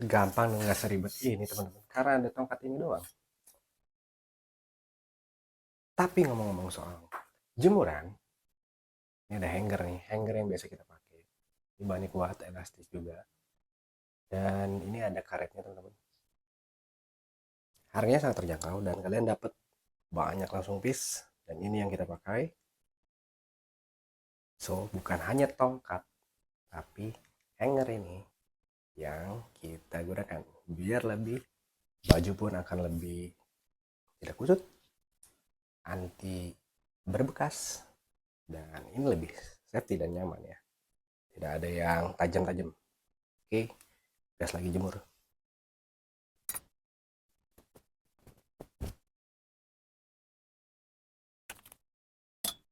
Gampang dan nggak seribet ini teman-teman, karena ada tongkat ini doang. Tapi ngomong-ngomong soal jemuran, ini ada hanger nih, hanger yang biasa kita pakai. Ini bahannya kuat, elastis juga. Dan ini ada karetnya teman-teman. Harganya sangat terjangkau dan kalian dapat banyak langsung piece. Dan ini yang kita pakai. So, bukan hanya tongkat, tapi hanger ini yang kita gunakan biar lebih, baju pun akan lebih tidak kusut, anti berbekas, dan ini lebih safety dan nyaman ya, tidak ada yang tajam-tajam. Oke, gas lagi jemur.